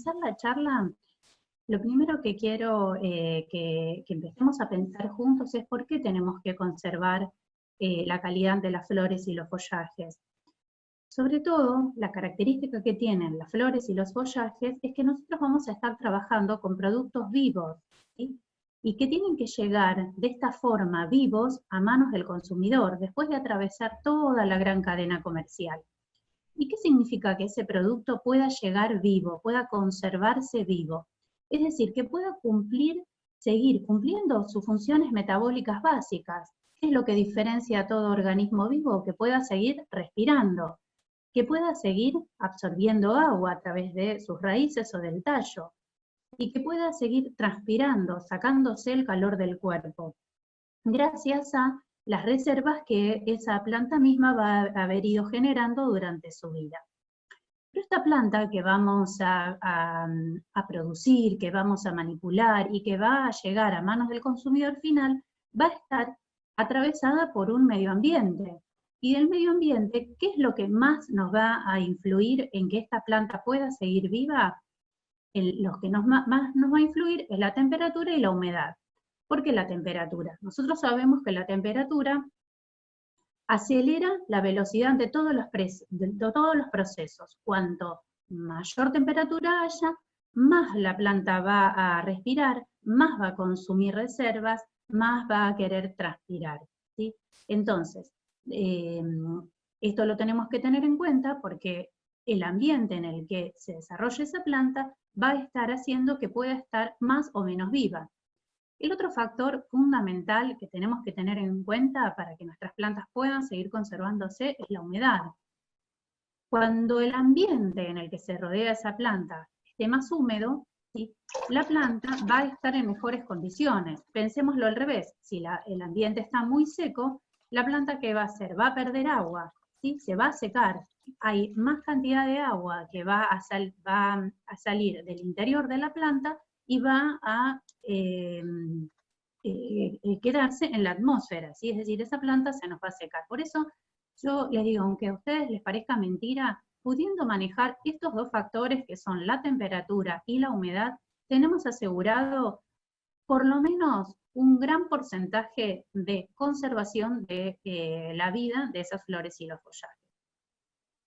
comenzar la charla, lo primero que quiero que empecemos a pensar juntos es por qué tenemos que conservar la calidad de las flores y los follajes. Sobre todo, la característica que tienen las flores y los follajes es que nosotros vamos a estar trabajando con productos vivos, ¿sí? Y que tienen que llegar de esta forma vivos a manos del consumidor, después de atravesar toda la gran cadena comercial. ¿Y qué significa que ese producto pueda llegar vivo, pueda conservarse vivo? Es decir, que pueda seguir cumpliendo sus funciones metabólicas básicas. ¿Qué es lo que diferencia a todo organismo vivo? Que pueda seguir respirando, que pueda seguir absorbiendo agua a través de sus raíces o del tallo, y que pueda seguir transpirando, sacándose el calor del cuerpo, gracias a las reservas que esa planta misma va a haber ido generando durante su vida. Pero esta planta que vamos a producir, que vamos a manipular y que va a llegar a manos del consumidor final, va a estar atravesada por un medio ambiente. Y del medio ambiente, ¿qué es lo que más nos va a influir en que esta planta pueda seguir viva? Lo que más nos va a influir es la temperatura y la humedad. ¿Por qué la temperatura? Nosotros sabemos que la temperatura acelera la velocidad de todos los procesos. Cuanto mayor temperatura haya, más la planta va a respirar, más va a consumir reservas, más va a querer transpirar, ¿sí? Entonces, esto lo tenemos que tener en cuenta porque el ambiente en el que se desarrolla esa planta va a estar haciendo que pueda estar más o menos viva. El otro factor fundamental que tenemos que tener en cuenta para que nuestras plantas puedan seguir conservándose es la humedad. Cuando el ambiente en el que se rodea esa planta esté más húmedo, ¿sí?, la planta va a estar en mejores condiciones. Pensémoslo al revés, si el ambiente está muy seco, la planta ¿qué va a hacer? Va a perder agua, ¿sí? Se va a secar. Hay más cantidad de agua que va a salir del interior de la planta y va a quedarse en la atmósfera, ¿sí? Es decir, esa planta se nos va a secar. Por eso yo les digo, aunque a ustedes les parezca mentira, pudiendo manejar estos dos factores que son la temperatura y la humedad, tenemos asegurado por lo menos un gran porcentaje de conservación de la vida de esas flores y los follajes.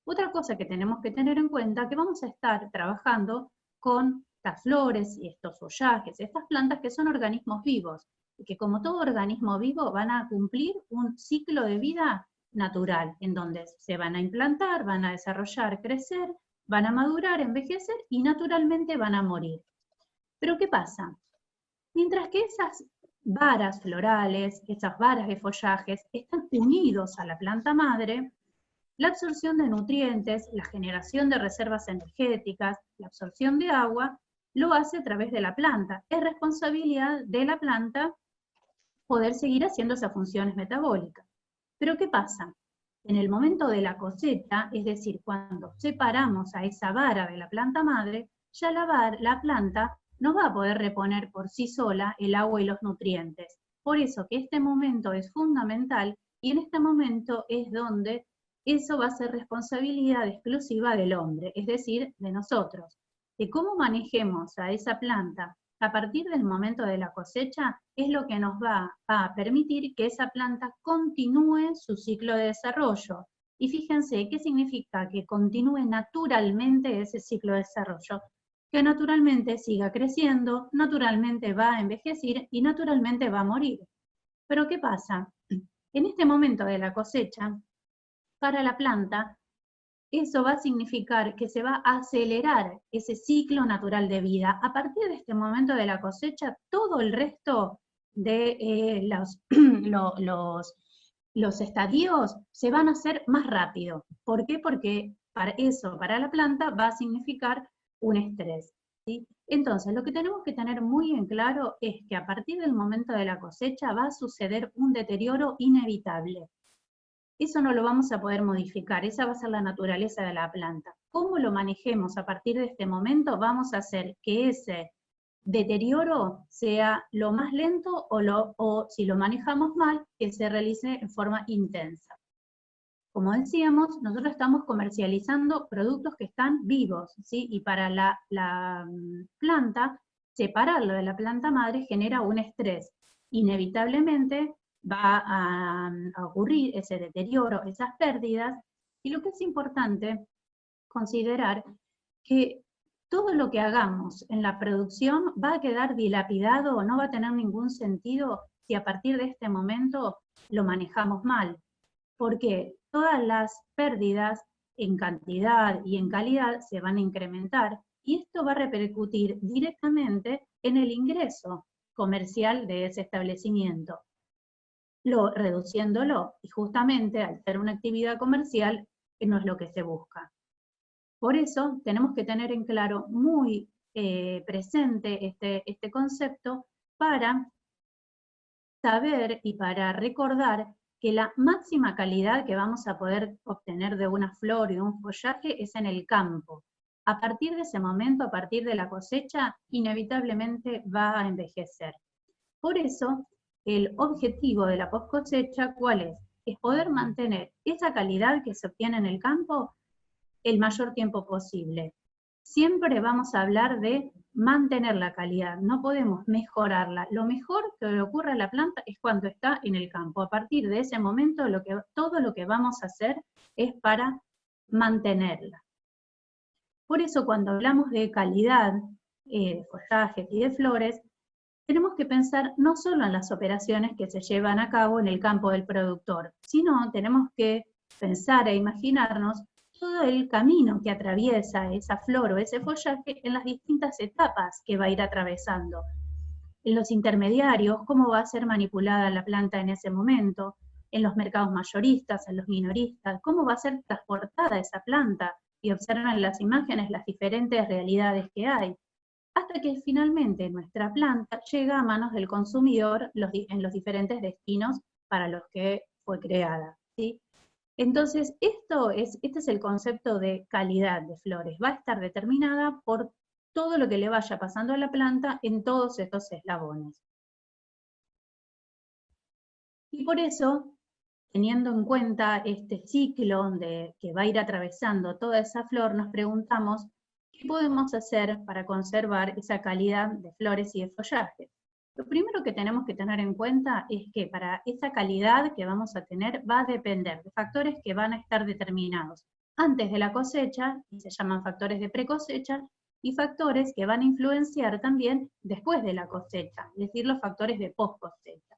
Otra cosa que tenemos que tener en cuenta, que vamos a estar trabajando con estas flores y estos follajes, estas plantas que son organismos vivos, y que como todo organismo vivo van a cumplir un ciclo de vida natural, en donde se van a implantar, van a desarrollar, crecer, van a madurar, envejecer y naturalmente van a morir. Pero ¿qué pasa? Mientras que esas varas florales, esas varas de follajes, están unidos a la planta madre, la absorción de nutrientes, la generación de reservas energéticas, la absorción de agua, lo hace a través de la planta. Es responsabilidad de la planta poder seguir haciendo esas funciones metabólicas. Pero ¿qué pasa? En el momento de la cosecha, es decir, cuando separamos a esa vara de la planta madre, ya la planta no va a poder reponer por sí sola el agua y los nutrientes. Por eso que este momento es fundamental y en este momento es donde eso va a ser responsabilidad exclusiva del hombre, es decir, de nosotros. De cómo manejemos a esa planta a partir del momento de la cosecha es lo que nos va a permitir que esa planta continúe su ciclo de desarrollo. Y fíjense, ¿qué significa que continúe naturalmente ese ciclo de desarrollo? Que naturalmente siga creciendo, naturalmente va a envejecer y naturalmente va a morir. Pero ¿qué pasa? En este momento de la cosecha, para la planta, eso va a significar que se va a acelerar ese ciclo natural de vida. A partir de este momento de la cosecha, todo el resto de los estadios se van a hacer más rápido. ¿Por qué? Porque para la planta va a significar un estrés, ¿sí? Entonces, lo que tenemos que tener muy en claro es que a partir del momento de la cosecha va a suceder un deterioro inevitable. Eso no lo vamos a poder modificar, esa va a ser la naturaleza de la planta. ¿Cómo lo manejemos a partir de este momento? Vamos a hacer que ese deterioro sea lo más lento o si lo manejamos mal, que se realice en forma intensa. Como decíamos, nosotros estamos comercializando productos que están vivos, ¿sí? Y para la planta, separarlo de la planta madre genera un estrés. Inevitablemente va a ocurrir ese deterioro, esas pérdidas, y lo que es importante considerar que todo lo que hagamos en la producción va a quedar dilapidado o no va a tener ningún sentido si a partir de este momento lo manejamos mal, porque todas las pérdidas en cantidad y en calidad se van a incrementar, y esto va a repercutir directamente en el ingreso comercial de ese establecimiento, reduciéndolo, y justamente al ser una actividad comercial no es lo que se busca. Por eso tenemos que tener en claro, muy presente este concepto, para saber y para recordar que la máxima calidad que vamos a poder obtener de una flor y de un follaje es en el campo. A partir de ese momento, a partir de la cosecha, inevitablemente va a envejecer. Por eso, el objetivo de la post cosecha, ¿cuál es? Es poder mantener esa calidad que se obtiene en el campo el mayor tiempo posible. Siempre vamos a hablar de mantener la calidad, no podemos mejorarla. Lo mejor que le ocurre a la planta es cuando está en el campo. A partir de ese momento, todo lo que vamos a hacer es para mantenerla. Por eso, cuando hablamos de calidad, de follajes y de flores, tenemos que pensar no solo en las operaciones que se llevan a cabo en el campo del productor, sino tenemos que pensar e imaginarnos todo el camino que atraviesa esa flor o ese follaje en las distintas etapas que va a ir atravesando. En los intermediarios, cómo va a ser manipulada la planta en ese momento, en los mercados mayoristas, en los minoristas, cómo va a ser transportada esa planta, y observan las imágenes las diferentes realidades que hay, hasta que finalmente nuestra planta llega a manos del consumidor en los diferentes destinos para los que fue creada, ¿sí? Entonces, este es el concepto de calidad de flores. Va a estar determinada por todo lo que le vaya pasando a la planta en todos estos eslabones. Y por eso, teniendo en cuenta este ciclo que va a ir atravesando toda esa flor, nos preguntamos, ¿qué podemos hacer para conservar esa calidad de flores y de follaje? Lo primero que tenemos que tener en cuenta es que para esa calidad que vamos a tener va a depender de factores que van a estar determinados antes de la cosecha, y se llaman factores de precosecha, y factores que van a influenciar también después de la cosecha, es decir, los factores de post cosecha.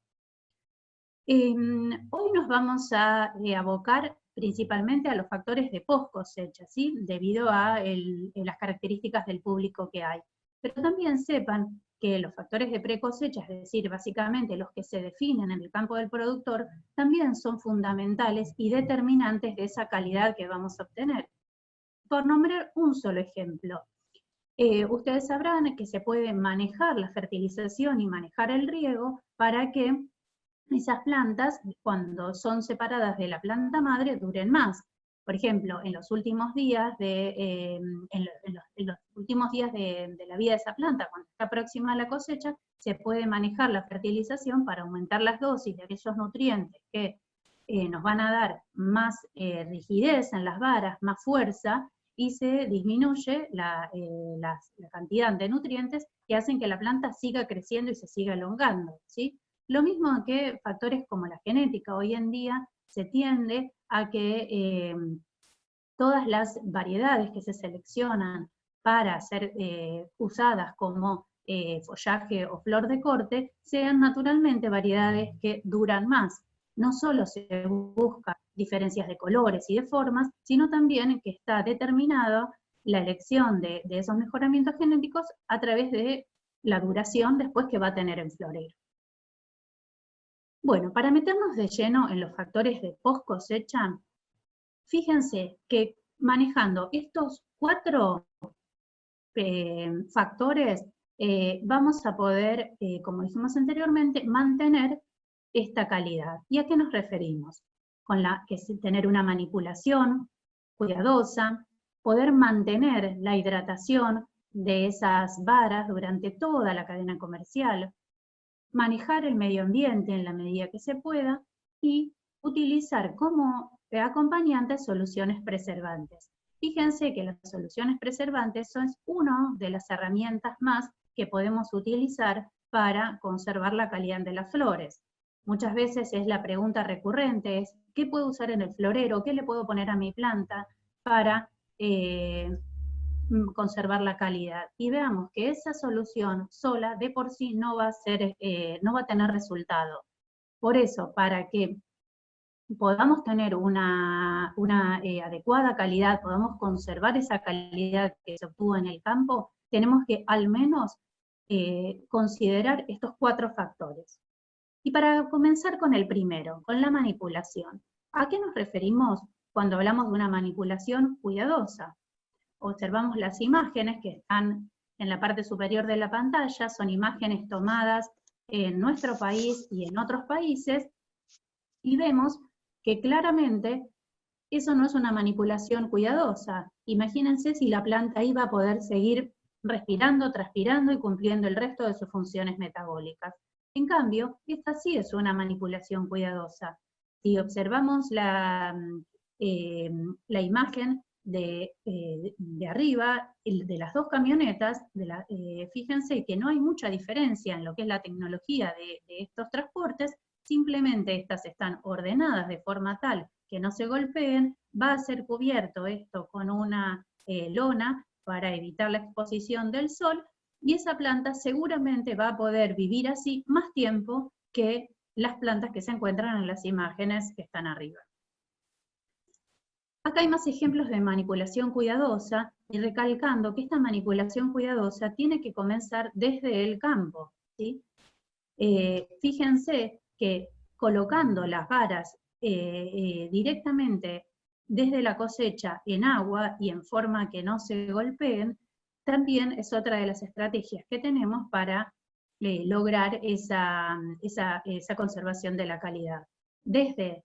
Hoy nos vamos a abocar principalmente a los factores de post cosecha, ¿sí? Debido a las características del público que hay. Pero también sepan que los factores de pre-cosecha, es decir, básicamente los que se definen en el campo del productor, también son fundamentales y determinantes de esa calidad que vamos a obtener. Por nombrar un solo ejemplo, ustedes sabrán que se puede manejar la fertilización y manejar el riego para que esas plantas, cuando son separadas de la planta madre, duren más. Por ejemplo, en los últimos días de la vida de esa planta, cuando está próxima a la cosecha, se puede manejar la fertilización para aumentar las dosis de aquellos nutrientes que nos van a dar más rigidez en las varas, más fuerza, y se disminuye la cantidad de nutrientes que hacen que la planta siga creciendo y se siga elongando, ¿sí? Lo mismo que factores como la genética. Hoy en día se tiende a que todas las variedades que se seleccionan para ser usadas como follaje o flor de corte sean naturalmente variedades que duran más. No solo se busca diferencias de colores y de formas, sino también que está determinada la elección de esos mejoramientos genéticos a través de la duración después que va a tener en florero. Bueno, para meternos de lleno en los factores de post cosecha, fíjense que manejando estos 4 factores, vamos a poder, como dijimos anteriormente, mantener esta calidad. ¿Y a qué nos referimos? Que es tener una manipulación cuidadosa, poder mantener la hidratación de esas varas durante toda la cadena comercial, manejar el medio ambiente en la medida que se pueda, y utilizar como acompañantes soluciones preservantes. Fíjense que las soluciones preservantes son una de las herramientas más que podemos utilizar para conservar la calidad de las flores. Muchas veces es la pregunta recurrente, es ¿qué puedo usar en el florero? ¿Qué le puedo poner a mi planta para conservar la calidad? Y veamos que esa solución sola de por sí no va a tener resultado. Por eso, para que podamos tener una adecuada calidad, podamos conservar esa calidad que se obtuvo en el campo, tenemos que al menos considerar estos 4 factores. Y para comenzar con el primero, con la manipulación. ¿A qué nos referimos cuando hablamos de una manipulación cuidadosa? Observamos las imágenes que están en la parte superior de la pantalla, son imágenes tomadas en nuestro país y en otros países, y vemos que claramente eso no es una manipulación cuidadosa. Imagínense si la planta iba a poder seguir respirando, transpirando y cumpliendo el resto de sus funciones metabólicas. En cambio, esta sí es una manipulación cuidadosa. Si observamos la imagen de arriba, de las 2 camionetas, fíjense que no hay mucha diferencia en lo que es la tecnología de estos transportes, simplemente estas están ordenadas de forma tal que no se golpeen, va a ser cubierto esto con una lona para evitar la exposición del sol, y esa planta seguramente va a poder vivir así más tiempo que las plantas que se encuentran en las imágenes que están arriba. Acá hay más ejemplos de manipulación cuidadosa, y recalcando que esta manipulación cuidadosa tiene que comenzar desde el campo, ¿sí? Fíjense que colocando las varas directamente desde la cosecha en agua y en forma que no se golpeen, también es otra de las estrategias que tenemos para lograr esa conservación de la calidad. Desde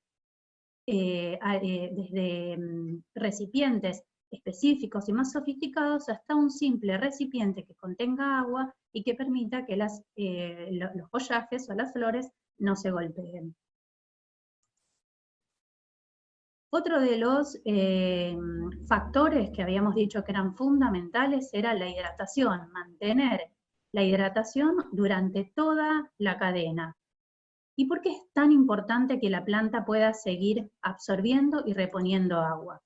recipientes específicos y más sofisticados hasta un simple recipiente que contenga agua y que permita que los follajes o las flores no se golpeen. Otro de los factores que habíamos dicho que eran fundamentales era la hidratación, mantener la hidratación durante toda la cadena. ¿Y por qué es tan importante que la planta pueda seguir absorbiendo y reponiendo agua?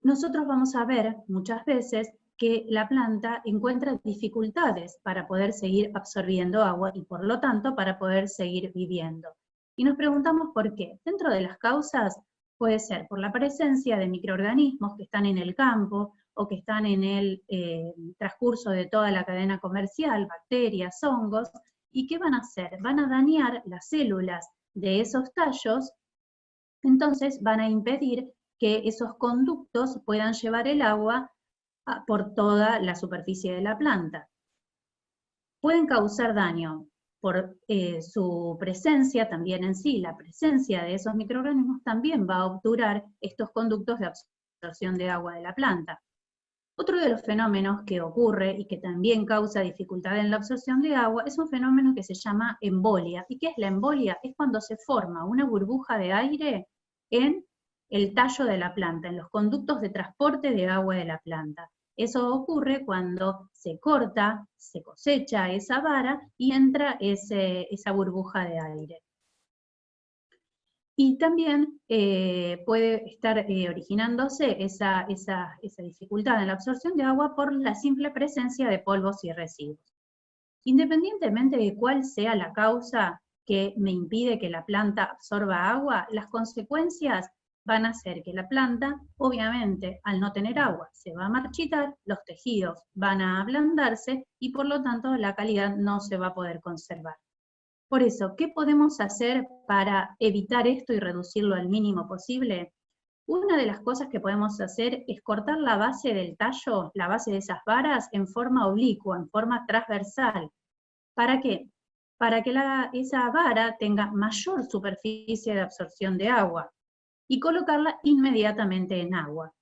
Nosotros vamos a ver muchas veces que la planta encuentra dificultades para poder seguir absorbiendo agua y por lo tanto para poder seguir viviendo. Y nos preguntamos por qué. Dentro de las causas puede ser por la presencia de microorganismos que están en el campo o que están en el transcurso de toda la cadena comercial, bacterias, hongos, ¿y qué van a hacer? Van a dañar las células de esos tallos, entonces van a impedir que esos conductos puedan llevar el agua por toda la superficie de la planta. Pueden causar daño por su presencia también en sí, la presencia de esos microorganismos también va a obturar estos conductos de absorción de agua de la planta. Otro de los fenómenos que ocurre y que también causa dificultad en la absorción de agua es un fenómeno que se llama embolia. ¿Y qué es la embolia? Es cuando se forma una burbuja de aire en el tallo de la planta, en los conductos de transporte de agua de la planta. Eso ocurre cuando se corta, se cosecha esa vara y entra esa burbuja de aire. Y también puede estar originándose esa dificultad en la absorción de agua por la simple presencia de polvos y residuos. Independientemente de cuál sea la causa que me impide que la planta absorba agua, las consecuencias van a ser que la planta, obviamente, al no tener agua, se va a marchitar, los tejidos van a ablandarse y por lo tanto la calidad no se va a poder conservar. Por eso, ¿qué podemos hacer para evitar esto y reducirlo al mínimo posible? Una de las cosas que podemos hacer es cortar la base del tallo, la base de esas varas, en forma oblicua, en forma transversal. ¿Para qué? Para que esa vara tenga mayor superficie de absorción de agua y colocarla inmediatamente en agua.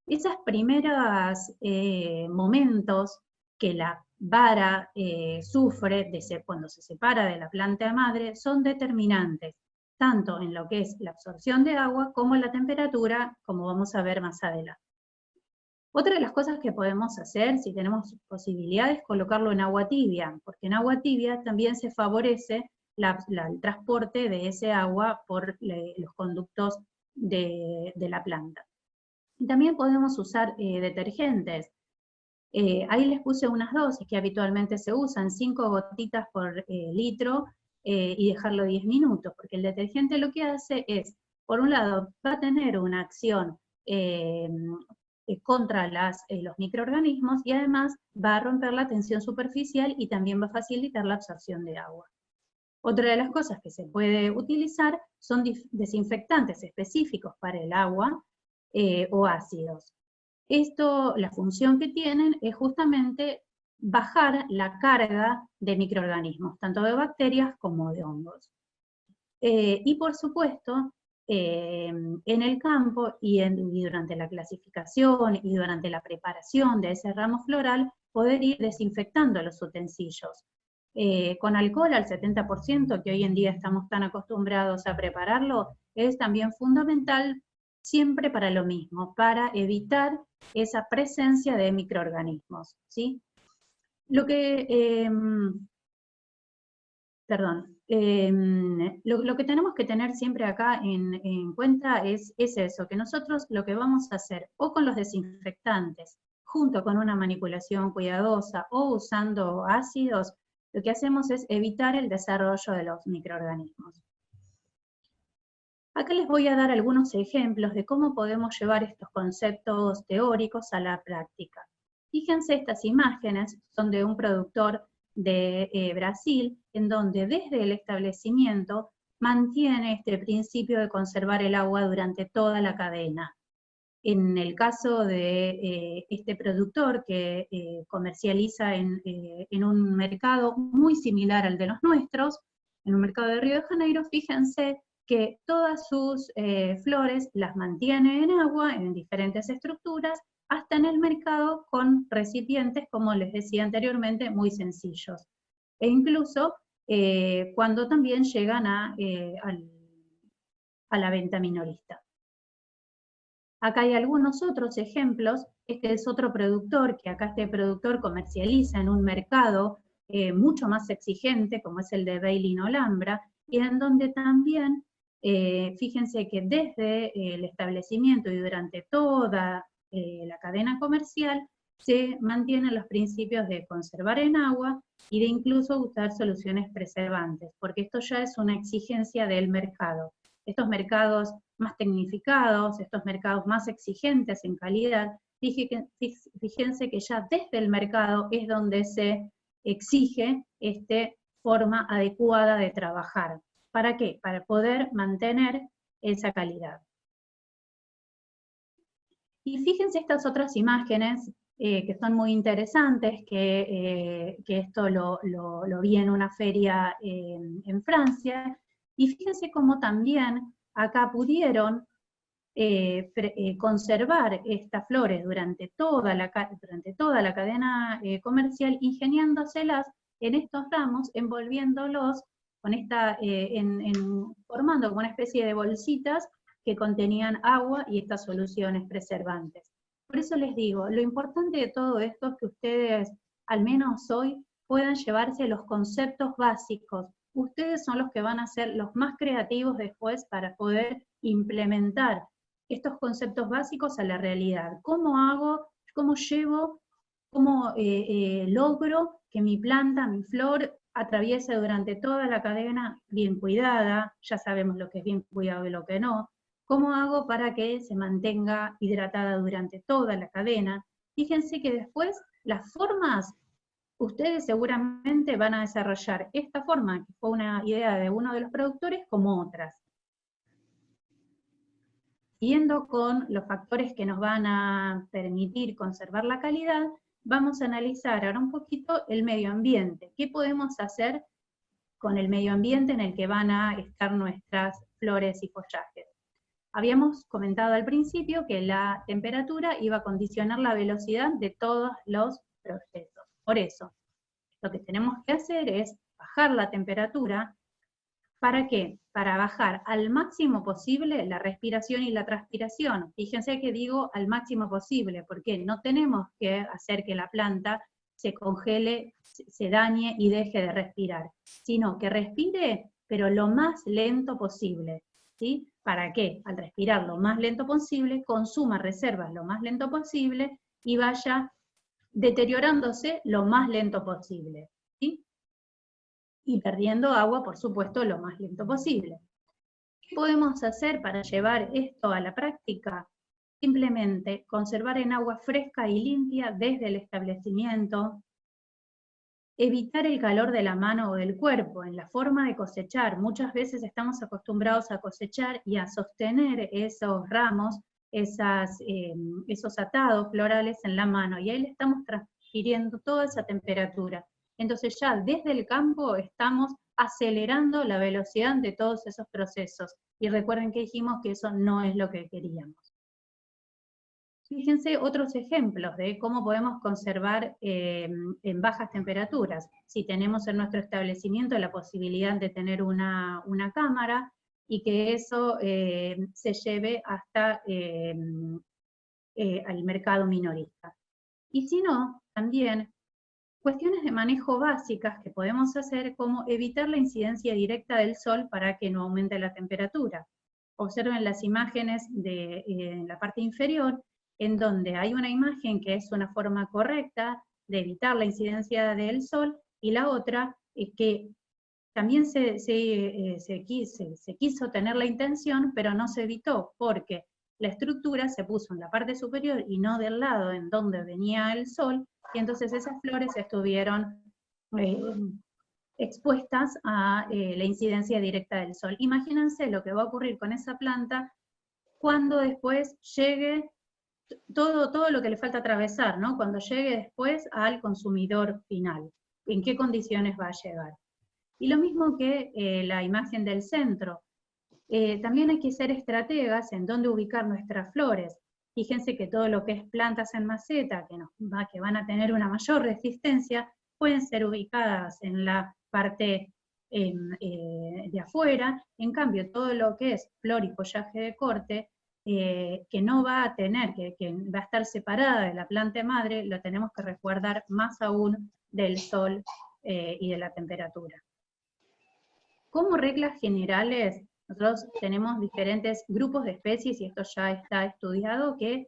Esos primeros momentos que la vara sufre cuando se separa de la planta madre son determinantes. tanto en lo que es la absorción de agua como en la temperatura, como vamos a ver más adelante. Otra de las cosas que podemos hacer, si tenemos posibilidades, es colocarlo en agua tibia, porque en agua tibia también se favorece el transporte de ese agua por los conductos de la planta. Y también podemos usar detergentes. Ahí les puse unas dosis que habitualmente se usan, 5 gotitas por litro, y dejarlo 10 minutos, porque el detergente lo que hace es, por un lado, va a tener una acción contra los microorganismos, y además va a romper la tensión superficial y también va a facilitar la absorción de agua. Otra de las cosas que se puede utilizar son desinfectantes específicos para el agua o ácidos. Esto, la función que tienen es justamente bajar la carga de microorganismos, tanto de bacterias como de hongos. Y por supuesto, en el campo y durante la clasificación y durante la preparación de ese ramo floral, poder ir desinfectando los utensilios. Con alcohol al 70%, que hoy en día estamos tan acostumbrados a prepararlo, es también fundamental siempre para lo mismo, para evitar esa presencia de microorganismos, ¿sí? Lo que, lo que tenemos que tener siempre acá en cuenta es eso, que nosotros lo que vamos a hacer, o con los desinfectantes, junto con una manipulación cuidadosa, o usando ácidos, lo que hacemos es evitar el desarrollo de los microorganismos. Acá les voy a dar algunos ejemplos de cómo podemos llevar estos conceptos teóricos a la práctica. Fíjense, estas imágenes son de un productor de Brasil, en donde desde el establecimiento mantiene este principio de conservar el agua durante toda la cadena. En el caso de este productor que comercializa en un mercado muy similar al de los nuestros, en un mercado de Río de Janeiro, fíjense que todas sus flores las mantiene en agua, en diferentes estructuras, hasta en el mercado con recipientes, como les decía anteriormente, muy sencillos. E incluso cuando también llegan a la venta minorista. Acá hay algunos otros ejemplos. Este es otro productor, que acá este productor comercializa en un mercado mucho más exigente, como es el de Bailey Olambra, y en donde también, fíjense que desde el establecimiento y durante toda la cadena comercial, se mantienen los principios de conservar en agua y de incluso usar soluciones preservantes, porque esto ya es una exigencia del mercado. Estos mercados más tecnificados, estos mercados más exigentes en calidad, fíjense que ya desde el mercado es donde se exige esta forma adecuada de trabajar. ¿Para qué? Para poder mantener esa calidad. Y fíjense estas otras imágenes que son muy interesantes, que esto lo vi en una feria en Francia, y fíjense cómo también acá pudieron conservar estas flores durante toda la cadena comercial, ingeniándoselas en estos ramos, envolviéndolos con formando como una especie de bolsitas que contenían agua y estas soluciones preservantes. Por eso les digo, lo importante de todo esto es que ustedes, al menos hoy, puedan llevarse los conceptos básicos. Ustedes son los que van a ser los más creativos después para poder implementar estos conceptos básicos a la realidad. ¿Cómo hago, cómo llevo, cómo logro que mi planta, mi flor, atraviese durante toda la cadena bien cuidada? Ya sabemos lo que es bien cuidado y lo que no. ¿Cómo hago para que se mantenga hidratada durante toda la cadena? Fíjense que después las formas, ustedes seguramente van a desarrollar esta forma, que fue una idea de uno de los productores, como otras. Siguiendo con los factores que nos van a permitir conservar la calidad, vamos a analizar ahora un poquito el medio ambiente. ¿Qué podemos hacer con el medio ambiente en el que van a estar nuestras flores y follajes? Habíamos comentado al principio que la temperatura iba a condicionar la velocidad de todos los procesos. Por eso, lo que tenemos que hacer es bajar la temperatura ¿Para qué? Para bajar al máximo posible la respiración y la transpiración. Fíjense que digo al máximo posible, porque no tenemos que hacer que la planta se congele, se dañe y deje de respirar, sino que respire, pero lo más lento posible. ¿Sí? ¿Para qué? Al respirar lo más lento posible, consuma reservas lo más lento posible y vaya deteriorándose lo más lento posible. ¿Sí? Y perdiendo agua, por supuesto, lo más lento posible. ¿Qué podemos hacer para llevar esto a la práctica? Simplemente conservar en agua fresca y limpia desde el establecimiento, evitar el calor de la mano o del cuerpo en la forma de cosechar. Muchas veces estamos acostumbrados a cosechar y a sostener esos ramos, esos atados florales en la mano, y ahí le estamos transfiriendo toda esa temperatura. Entonces ya desde el campo estamos acelerando la velocidad de todos esos procesos. Y recuerden que dijimos que eso no es lo que queríamos. Fíjense otros ejemplos de cómo podemos conservar en bajas temperaturas. Si tenemos en nuestro establecimiento la posibilidad de tener una cámara y que eso se lleve hasta al mercado minorista. Y si no, también cuestiones de manejo básicas que podemos hacer, como evitar la incidencia directa del sol para que no aumente la temperatura. Observen las imágenes en la parte inferior, en donde hay una imagen que es una forma correcta de evitar la incidencia del sol, y la otra que también se quiso tener la intención, pero no se evitó, porque la estructura se puso en la parte superior y no del lado en donde venía el sol, y entonces esas flores estuvieron expuestas a la incidencia directa del sol. Imagínense lo que va a ocurrir con esa planta cuando después llegue todo lo que le falta atravesar, ¿no? Cuando llegue después al consumidor final, ¿en qué condiciones va a llegar? Y lo mismo que la imagen del centro. También hay que ser estrategas en dónde ubicar nuestras flores. Fíjense que todo lo que es plantas en maceta, que van a tener una mayor resistencia, pueden ser ubicadas en la parte de afuera. En cambio, todo lo que es flor y follaje de corte, que no va a tener, que va a estar separada de la planta madre, lo tenemos que resguardar más aún del sol y de la temperatura. Como reglas generales, nosotros tenemos diferentes grupos de especies, y esto ya está estudiado, que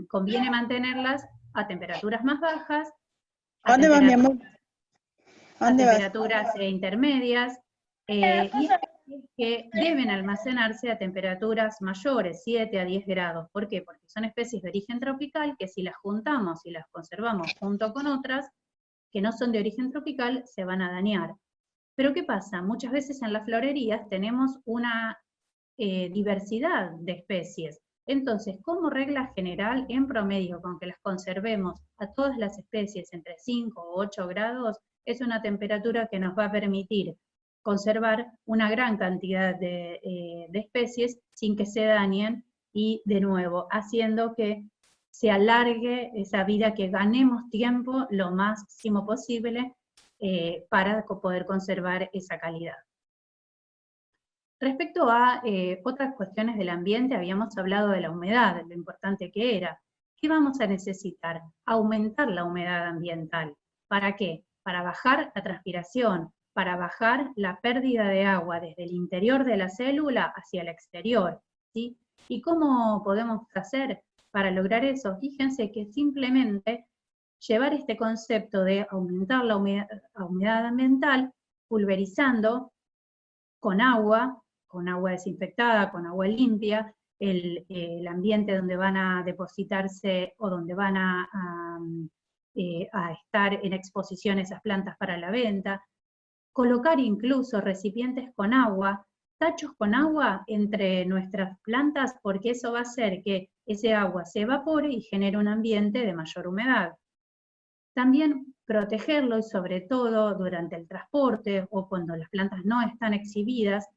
conviene mantenerlas a temperaturas más bajas, ¿A dónde vas, mi amor? a temperaturas intermedias, y que deben almacenarse a temperaturas mayores, 7 a 10 grados. ¿Por qué? Porque son especies de origen tropical que si las juntamos y las conservamos junto con otras que no son de origen tropical, se van a dañar. Pero ¿qué pasa? Muchas veces en las florerías tenemos una diversidad de especies. Entonces, como regla general, en promedio, con que las conservemos a todas las especies entre 5 o 8 grados, es una temperatura que nos va a permitir conservar una gran cantidad de especies sin que se dañen, y de nuevo, haciendo que se alargue esa vida, que ganemos tiempo lo máximo posible para poder conservar esa calidad. Respecto a otras cuestiones del ambiente, habíamos hablado de la humedad, lo importante que era. ¿Qué vamos a necesitar? Aumentar la humedad ambiental. ¿Para qué? Para bajar la transpiración, para bajar la pérdida de agua desde el interior de la célula hacia el exterior, ¿sí? ¿Y cómo podemos hacer para lograr eso? Fíjense que simplemente llevar este concepto de aumentar la humedad ambiental, pulverizando con agua desinfectada, con agua limpia, el ambiente donde van a depositarse o donde van a estar en exposición esas plantas para la venta, colocar incluso recipientes con agua, tachos con agua entre nuestras plantas, porque eso va a hacer que ese agua se evapore y genere un ambiente de mayor humedad. También protegerlo, y sobre todo durante el transporte o cuando las plantas no están exhibidas,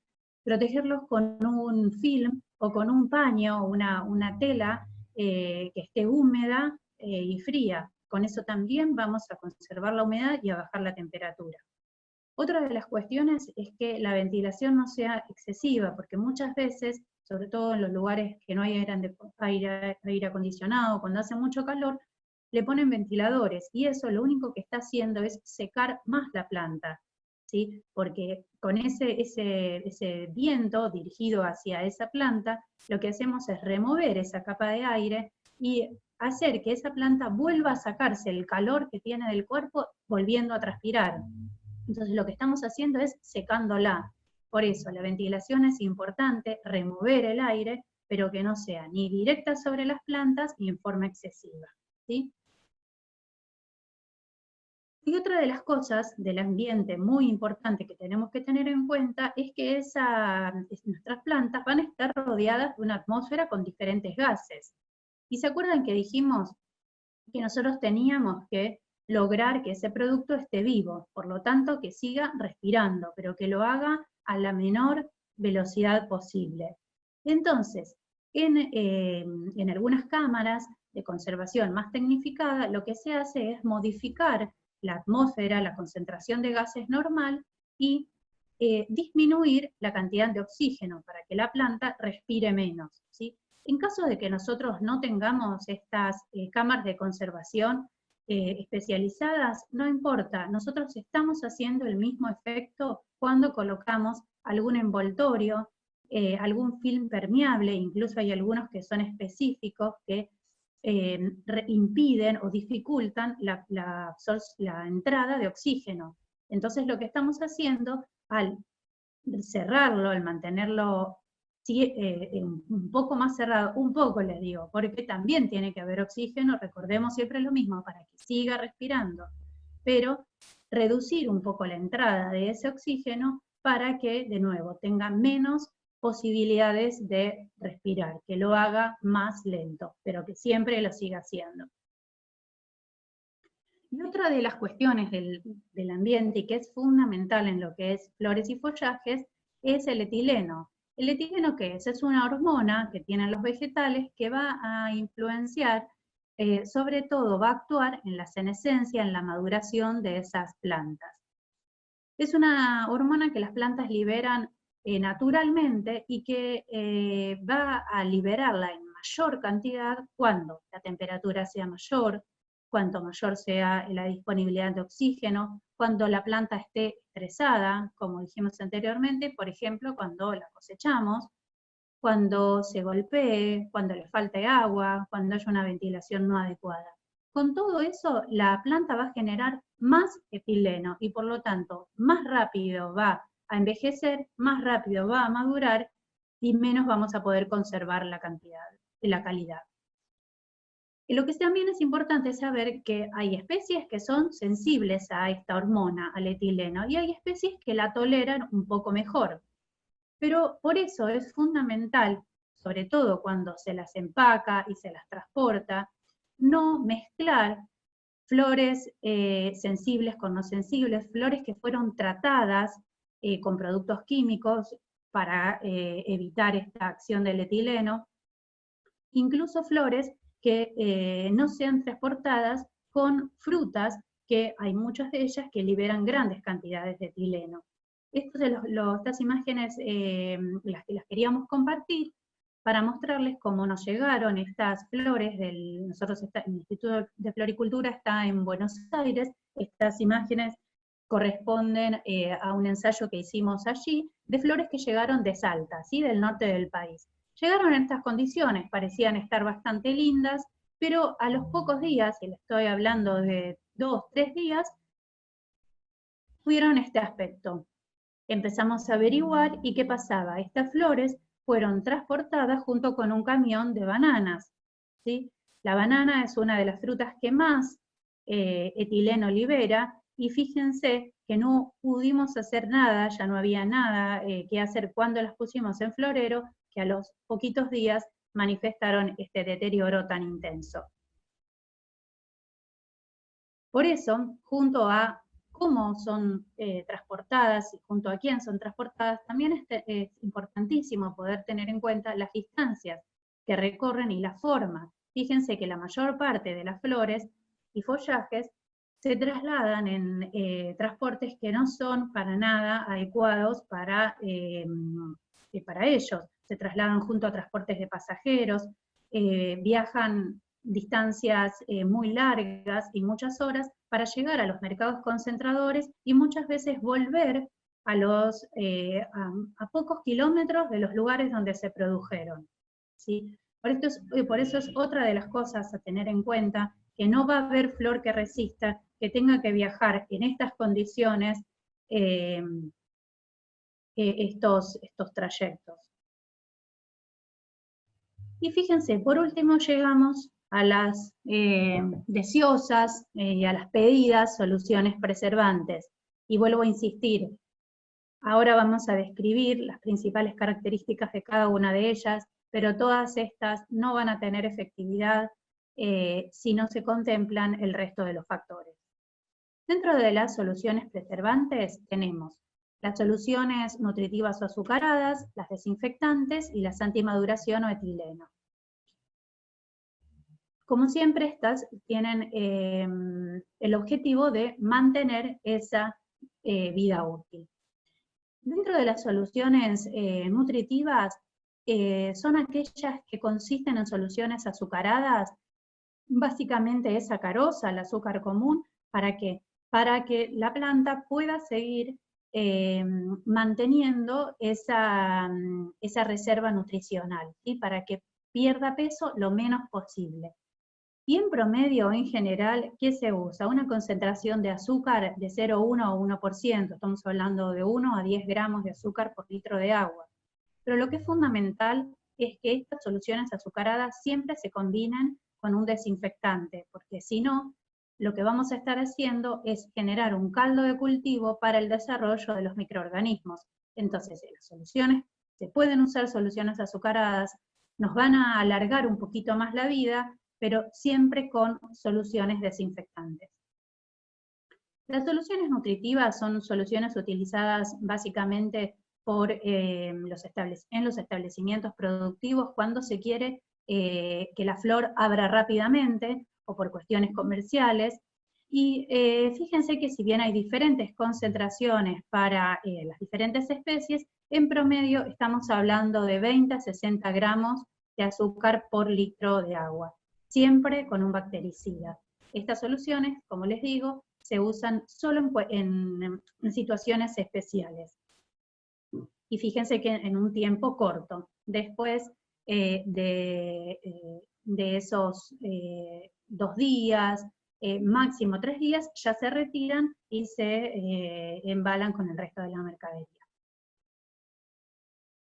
protegerlos con un film o con un paño, una tela que esté húmeda y fría. Con eso también vamos a conservar la humedad y a bajar la temperatura. Otra de las cuestiones es que la ventilación no sea excesiva, porque muchas veces, sobre todo en los lugares que no hay aire acondicionado, cuando hace mucho calor, le ponen ventiladores, y eso lo único que está haciendo es secar más la planta, ¿sí? Porque con ese viento dirigido hacia esa planta, lo que hacemos es remover esa capa de aire y hacer que esa planta vuelva a sacarse el calor que tiene del cuerpo volviendo a transpirar. Entonces lo que estamos haciendo es secándola. Por eso la ventilación es importante, remover el aire, pero que no sea ni directa sobre las plantas ni en forma excesiva, ¿sí? Y otra de las cosas del ambiente muy importante que tenemos que tener en cuenta es que nuestras plantas van a estar rodeadas de una atmósfera con diferentes gases. ¿Y se acuerdan que dijimos que nosotros teníamos que lograr que ese producto esté vivo, por lo tanto que siga respirando, pero que lo haga a la menor velocidad posible? Entonces, en algunas cámaras de conservación más tecnificada, lo que se hace es modificar la atmósfera, la concentración de gases normal, y disminuir la cantidad de oxígeno para que la planta respire menos, ¿sí? En caso de que nosotros no tengamos estas cámaras de conservación especializadas, no importa, nosotros estamos haciendo el mismo efecto cuando colocamos algún envoltorio, algún film permeable, incluso hay algunos que son específicos que impiden o dificultan la entrada de oxígeno. Entonces lo que estamos haciendo al cerrarlo, al mantenerlo un poco más cerrado, un poco les digo, porque también tiene que haber oxígeno, recordemos siempre lo mismo, para que siga respirando, pero reducir un poco la entrada de ese oxígeno para que, de nuevo, tenga menos posibilidades de respirar, que lo haga más lento, pero que siempre lo siga haciendo. Y otra de las cuestiones del ambiente, y que es fundamental en lo que es flores y follajes, es el etileno. ¿El etileno qué es? Es una hormona que tienen los vegetales que va a influenciar, sobre todo va a actuar en la senescencia, en la maduración de esas plantas. Es una hormona que las plantas liberan naturalmente y que va a liberarla en mayor cantidad cuando la temperatura sea mayor, cuanto mayor sea la disponibilidad de oxígeno, cuando la planta esté estresada, como dijimos anteriormente, por ejemplo, cuando la cosechamos, cuando se golpee, cuando le falte agua, cuando haya una ventilación no adecuada. Con todo eso, la planta va a generar más etileno y por lo tanto más rápido va a envejecer, más rápido va a madurar y menos vamos a poder conservar la cantidad y la calidad. Y lo que también es importante saber que hay especies que son sensibles a esta hormona, al etileno, y hay especies que la toleran un poco mejor. Pero por eso es fundamental, sobre todo cuando se las empaca y se las transporta, no mezclar flores sensibles con no sensibles, flores que fueron tratadas con productos químicos para evitar esta acción del etileno, incluso flores que no sean transportadas con frutas, que hay muchas de ellas que liberan grandes cantidades de etileno. Estas imágenes las queríamos compartir para mostrarles cómo nos llegaron estas flores. El Instituto de Floricultura está en Buenos Aires. Estas imágenes corresponden a un ensayo que hicimos allí, de flores que llegaron de Salta, ¿sí? Del norte del país. Llegaron en estas condiciones, parecían estar bastante lindas, pero a los pocos días, y le estoy hablando de 2, 3 días, tuvieron este aspecto. Empezamos a averiguar y qué pasaba. Estas flores fueron transportadas junto con un camión de bananas, ¿sí? La banana es una de las frutas que más etileno libera, y fíjense que no pudimos hacer nada, ya no había nada que hacer cuando las pusimos en florero, que a los poquitos días manifestaron este deterioro tan intenso. Por eso, junto a cómo son transportadas y junto a quién son transportadas, también es importantísimo poder tener en cuenta las distancias que recorren y la forma. Fíjense que la mayor parte de las flores y follajes se trasladan en transportes que no son para nada adecuados para ellos. Se trasladan junto a transportes de pasajeros, viajan distancias muy largas y muchas horas para llegar a los mercados concentradores y muchas veces volver a pocos kilómetros de los lugares donde se produjeron, ¿sí? Por eso es otra de las cosas a tener en cuenta, que no va a haber flor que resista, que tenga que viajar en estas condiciones estos trayectos. Y fíjense, por último llegamos a las deseosas y a las pedidas soluciones preservantes. Y vuelvo a insistir, ahora vamos a describir las principales características de cada una de ellas, pero todas estas no van a tener efectividad si no se contemplan el resto de los factores. Dentro de las soluciones preservantes tenemos las soluciones nutritivas o azucaradas, las desinfectantes y las antimaduración o etileno. Como siempre, estas tienen el objetivo de mantener esa vida útil. Dentro de las soluciones nutritivas, son aquellas que consisten en soluciones azucaradas, básicamente es sacarosa, el azúcar común. ¿Para qué? Para que la planta pueda seguir manteniendo esa reserva nutricional, ¿sí? Para que pierda peso lo menos posible. Y en promedio, en general, ¿qué se usa? Una concentración de azúcar de 0,1 o 1%, estamos hablando de 1 a 10 gramos de azúcar por litro de agua. Pero lo que es fundamental es que estas soluciones azucaradas siempre se combinen con un desinfectante, porque si no, lo que vamos a estar haciendo es generar un caldo de cultivo para el desarrollo de los microorganismos. Entonces, en las soluciones, se pueden usar soluciones azucaradas, nos van a alargar un poquito más la vida, pero siempre con soluciones desinfectantes. Las soluciones nutritivas son soluciones utilizadas básicamente en los establecimientos productivos cuando se quiere que la flor abra rápidamente o por cuestiones comerciales. Y fíjense que si bien hay diferentes concentraciones para las diferentes especies, en promedio estamos hablando de 20 a 60 gramos de azúcar por litro de agua, siempre con un bactericida. Estas soluciones, como les digo, se usan solo en situaciones especiales. Y fíjense que en un tiempo corto. Después de esos 2 días, máximo 3 días, ya se retiran y se embalan con el resto de la mercadería.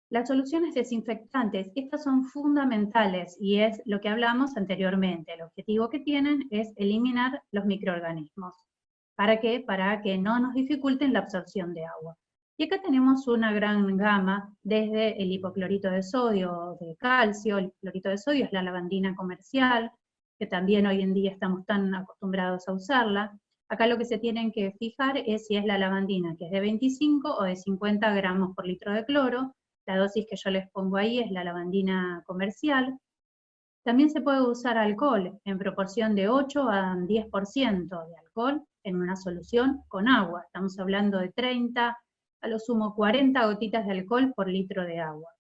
Las soluciones desinfectantes, estas son fundamentales y es lo que hablamos anteriormente. El objetivo que tienen es eliminar los microorganismos. ¿Para qué? Para que no nos dificulten la absorción de agua. Y acá tenemos una gran gama, desde el hipoclorito de sodio o de calcio. El clorito de sodio es la lavandina comercial, que también hoy en día estamos tan acostumbrados a usarla. Acá lo que se tienen que fijar es si es la lavandina, que es de 25 o de 50 gramos por litro de cloro. La dosis que yo les pongo ahí es la lavandina comercial. También se puede usar alcohol en proporción de 8 a 10% de alcohol en una solución con agua. Estamos hablando de 30, a lo sumo 40 gotitas de alcohol por litro de agua.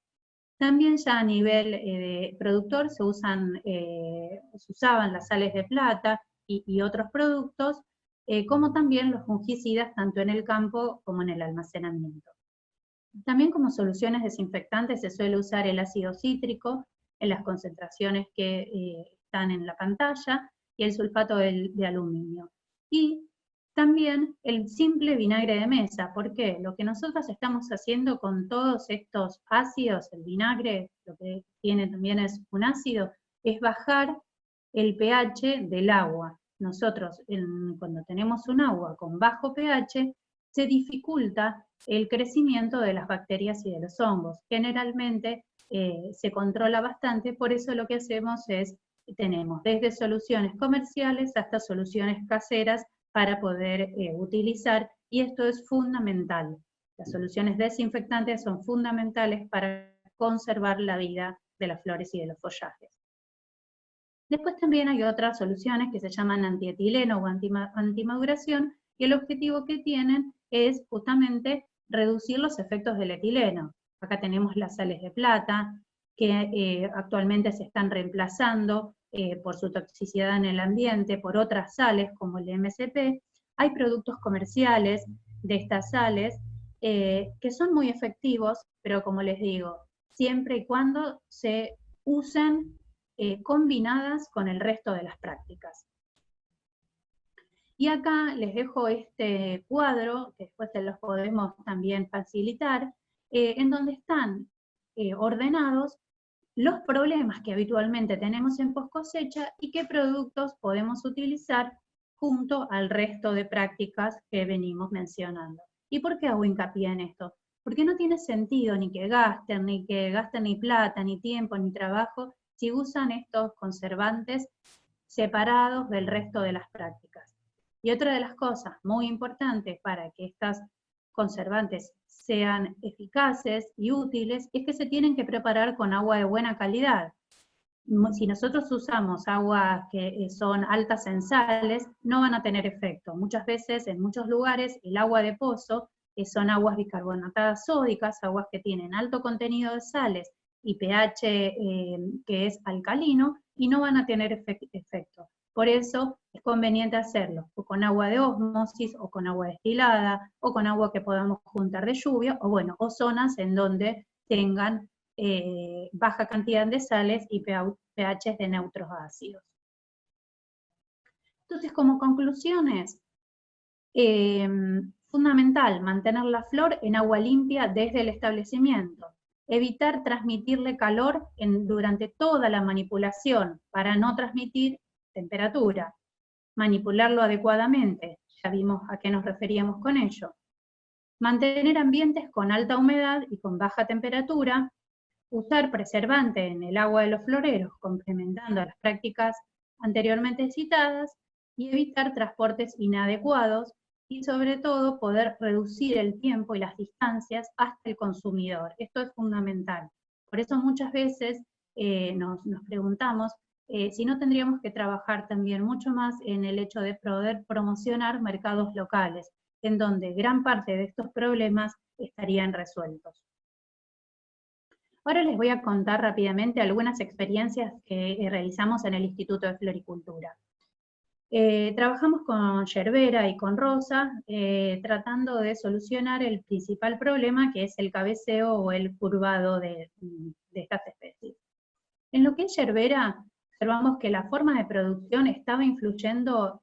También ya a nivel de productor se usaban las sales de plata y otros productos, como también los fungicidas tanto en el campo como en el almacenamiento. También como soluciones desinfectantes se suele usar el ácido cítrico en las concentraciones que están en la pantalla y el sulfato de aluminio. Y también el simple vinagre de mesa. ¿Por qué? Lo que nosotros estamos haciendo con todos estos ácidos, el vinagre, lo que tiene también es un ácido, es bajar el pH del agua. Nosotros, cuando tenemos un agua con bajo pH, se dificulta el crecimiento de las bacterias y de los hongos. Generalmente se controla bastante, por eso lo que hacemos es, tenemos desde soluciones comerciales hasta soluciones caseras para poder utilizar, y esto es fundamental. Las soluciones desinfectantes son fundamentales para conservar la vida de las flores y de los follajes. Después también hay otras soluciones que se llaman antietileno o antimaduración, y el objetivo que tienen es justamente reducir los efectos del etileno. Acá tenemos las sales de plata, que actualmente se están reemplazando por su toxicidad en el ambiente por otras sales como el MSP. Hay productos comerciales de estas sales que son muy efectivos, pero como les digo, siempre y cuando se usen combinadas con el resto de las prácticas. Y acá les dejo este cuadro, que después se los podemos también facilitar, en donde están ordenados los problemas que habitualmente tenemos en post cosecha y qué productos podemos utilizar junto al resto de prácticas que venimos mencionando. ¿Y por qué hago hincapié en esto? Porque no tiene sentido ni que gasten ni plata, ni tiempo, ni trabajo, si usan estos conservantes separados del resto de las prácticas. Y otra de las cosas muy importantes para que estas conservantes sean eficaces y útiles es que se tienen que preparar con agua de buena calidad. Si nosotros usamos aguas que son altas en sales, no van a tener efecto. Muchas veces, en muchos lugares, el agua de pozo, que son aguas bicarbonatadas sódicas, aguas que tienen alto contenido de sales y pH que es alcalino, y no van a tener efecto. Por eso es conveniente hacerlo o con agua de ósmosis, o con agua destilada, o con agua que podamos juntar de lluvia, o bueno, o zonas en donde tengan baja cantidad de sales y pHs de neutros ácidos. Entonces, como conclusiones, fundamental mantener la flor en agua limpia desde el establecimiento, evitar transmitirle calor durante toda la manipulación para no transmitir temperatura, manipularlo adecuadamente, ya vimos a qué nos referíamos con ello, mantener ambientes con alta humedad y con baja temperatura, usar preservante en el agua de los floreros, complementando las prácticas anteriormente citadas, y evitar transportes inadecuados, y sobre todo poder reducir el tiempo y las distancias hasta el consumidor. Esto es fundamental. Por eso muchas veces nos preguntamos si no tendríamos que trabajar también mucho más en el hecho de poder promocionar mercados locales, en donde gran parte de estos problemas estarían resueltos. Ahora les voy a contar rápidamente algunas experiencias que realizamos en el Instituto de Floricultura. Trabajamos con yerbera y con rosa, tratando de solucionar el principal problema, que es el cabeceo o el curvado de estas especies. En lo que es yerbera, observamos que la forma de producción estaba influyendo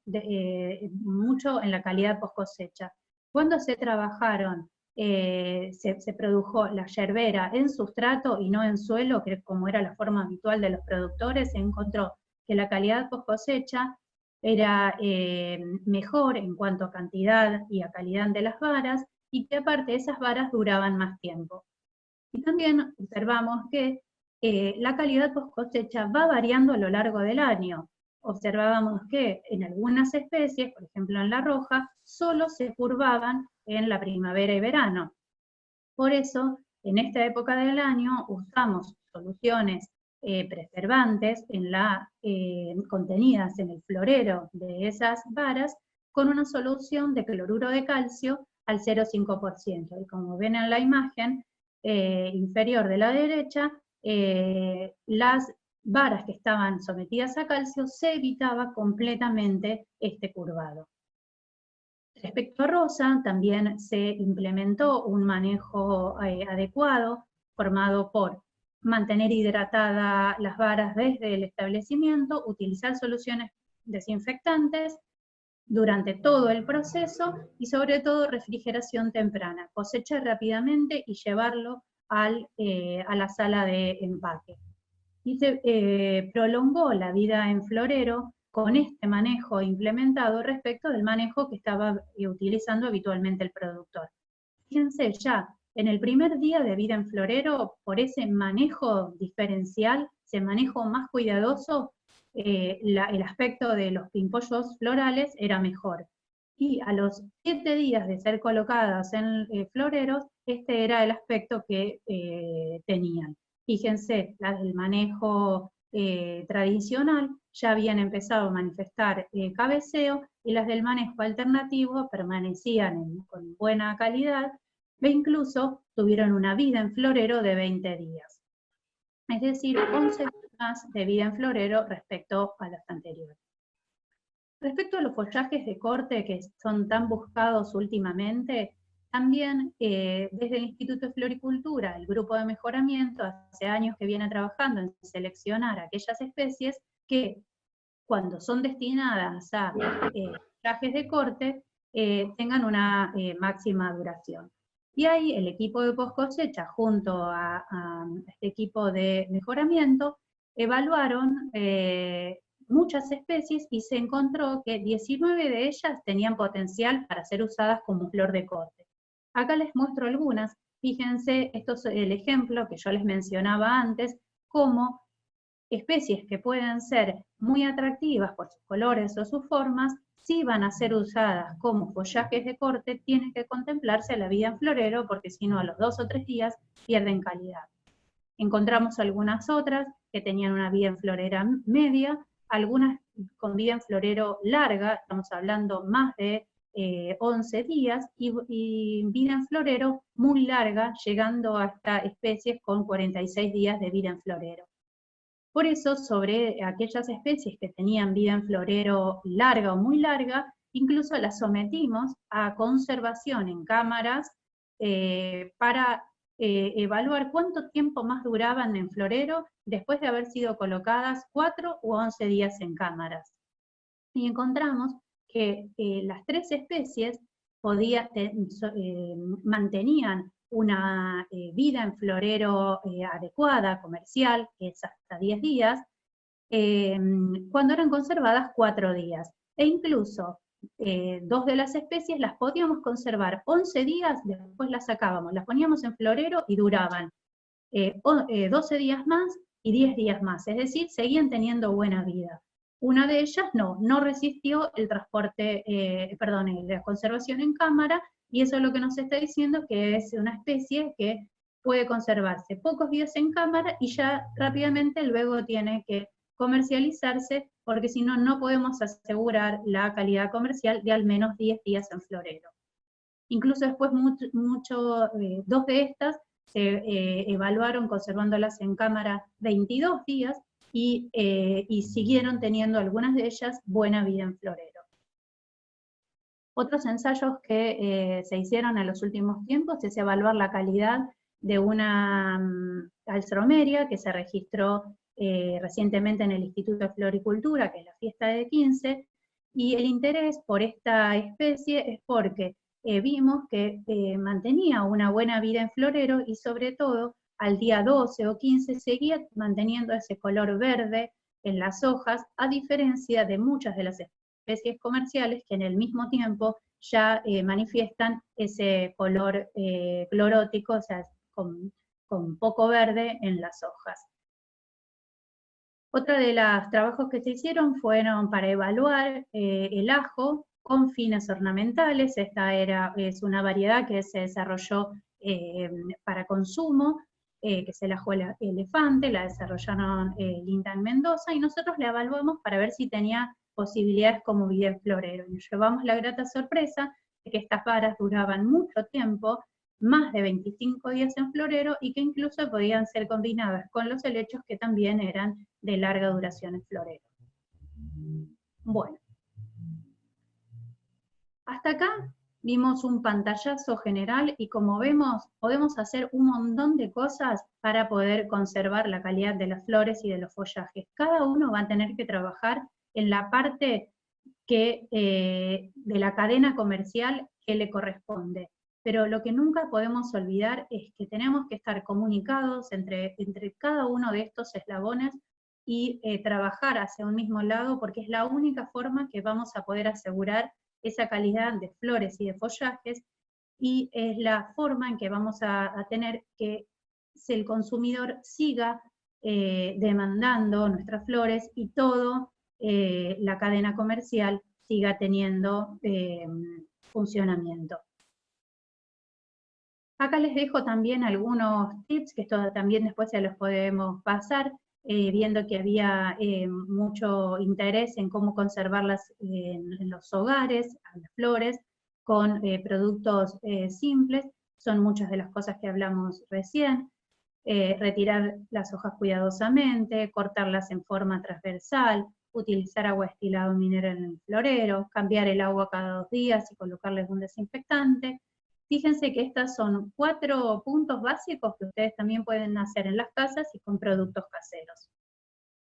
mucho en la calidad post cosecha. Cuando se trabajaron, se produjo la yerbera en sustrato y no en suelo, que como era la forma habitual de los productores, se encontró que la calidad post cosecha era mejor en cuanto a cantidad y a calidad de las varas, y que aparte esas varas duraban más tiempo. Y también observamos que la calidad post cosecha va variando a lo largo del año. Observábamos que en algunas especies, por ejemplo en la roja, solo se curvaban en la primavera y verano. Por eso, en esta época del año usamos soluciones preservantes contenidas en el florero de esas varas, con una solución de cloruro de calcio al 0,5%. Y como ven en la imagen inferior de la derecha, las varas que estaban sometidas a calcio, se evitaba completamente este curvado. Respecto a rosa, también se implementó un manejo adecuado, formado por mantener hidratadas las varas desde el establecimiento, utilizar soluciones desinfectantes durante todo el proceso, y sobre todo refrigeración temprana, cosechar rápidamente y llevarlo a la sala de empaque. Y se prolongó la vida en florero con este manejo implementado respecto del manejo que estaba utilizando habitualmente el productor. Fíjense, ya en el primer día de vida en florero, por ese manejo diferencial, ese manejo más cuidadoso, el aspecto de los pimpollos florales era mejor. Y a los 7 días de ser colocadas en floreros, este era el aspecto que tenían. Fíjense, el manejo tradicional ya habían empezado a manifestar cabeceo, y las del manejo alternativo permanecían con buena calidad e incluso tuvieron una vida en florero de 20 días. Es decir, 11 días más de vida en florero respecto a las anteriores. Respecto a los follajes de corte que son tan buscados últimamente, también desde el Instituto de Floricultura, el grupo de mejoramiento, hace años que viene trabajando en seleccionar aquellas especies que cuando son destinadas a follajes de corte tengan una máxima duración. Y ahí el equipo de post cosecha junto a este equipo de mejoramiento evaluaron muchas especies y se encontró que 19 de ellas tenían potencial para ser usadas como flor de corte. Acá les muestro algunas. Fíjense, esto es el ejemplo que yo les mencionaba antes, como especies que pueden ser muy atractivas por sus colores o sus formas, si van a ser usadas como follajes de corte, tienen que contemplarse la vida en florero, porque si no, a los 2 o 3 días pierden calidad. Encontramos algunas otras que tenían una vida en florera media, algunas con vida en florero larga, estamos hablando más de 11 días, y vida en florero muy larga, llegando hasta especies con 46 días de vida en florero. Por eso, sobre aquellas especies que tenían vida en florero larga o muy larga, incluso las sometimos a conservación en cámaras para evaluar cuánto tiempo más duraban en florero después de haber sido colocadas 4 u 11 días en cámaras. Y encontramos que las 3 especies mantenían una vida en florero adecuada, comercial, que es hasta 10 días, cuando eran conservadas 4 días. E incluso 2 de las especies las podíamos conservar 11 días, después las sacábamos, las poníamos en florero y duraban 12 días más y 10 días más, es decir, seguían teniendo buena vida. Una de ellas no resistió el transporte, la conservación en cámara, y eso es lo que nos está diciendo que es una especie que puede conservarse pocos días en cámara y ya rápidamente luego tiene que comercializarse, porque si no, no podemos asegurar la calidad comercial de al menos 10 días en florero. Incluso después 2 de estas se evaluaron conservándolas en cámara 22 días y siguieron teniendo algunas de ellas buena vida en florero. Otros ensayos que se hicieron en los últimos tiempos es evaluar la calidad de una alstroemeria que se registró recientemente en el Instituto de Floricultura, que es la fiesta de 15, y el interés por esta especie es porque vimos que mantenía una buena vida en florero y sobre todo al día 12 o 15 seguía manteniendo ese color verde en las hojas, a diferencia de muchas de las especies comerciales que en el mismo tiempo ya manifiestan ese color clorótico, o sea, con poco verde en las hojas. Otra de los trabajos que se hicieron fueron para evaluar el ajo con fines ornamentales. Esta es una variedad que se desarrolló para consumo, que es el ajo elefante, la desarrollaron Linda en Mendoza, y nosotros la evaluamos para ver si tenía posibilidades como vida en florero. Y nos llevamos la grata sorpresa de que estas varas duraban mucho tiempo, más de 25 días en florero, y que incluso podían ser combinadas con los helechos que también eran de larga duración en florero. Bueno, hasta acá vimos un pantallazo general y como vemos podemos hacer un montón de cosas para poder conservar la calidad de las flores y de los follajes. Cada uno va a tener que trabajar en la parte de la cadena comercial que le corresponde. Pero lo que nunca podemos olvidar es que tenemos que estar comunicados entre cada uno de estos eslabones y trabajar hacia un mismo lado, porque es la única forma que vamos a poder asegurar esa calidad de flores y de follajes, y es la forma en que vamos a tener que el consumidor siga demandando nuestras flores y todo la cadena comercial siga teniendo funcionamiento. Acá les dejo también algunos tips, que esto también después se los podemos pasar, viendo que había mucho interés en cómo conservarlas en los hogares, las flores, con productos simples. Son muchas de las cosas que hablamos recién. Retirar las hojas cuidadosamente, cortarlas en forma transversal, utilizar agua destilado mineral en el florero, cambiar el agua cada 2 días y colocarles un desinfectante. Fíjense que estos son 4 puntos básicos que ustedes también pueden hacer en las casas y con productos caseros.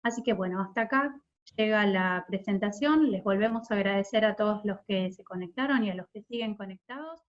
Así que bueno, hasta acá llega la presentación. Les volvemos a agradecer a todos los que se conectaron y a los que siguen conectados.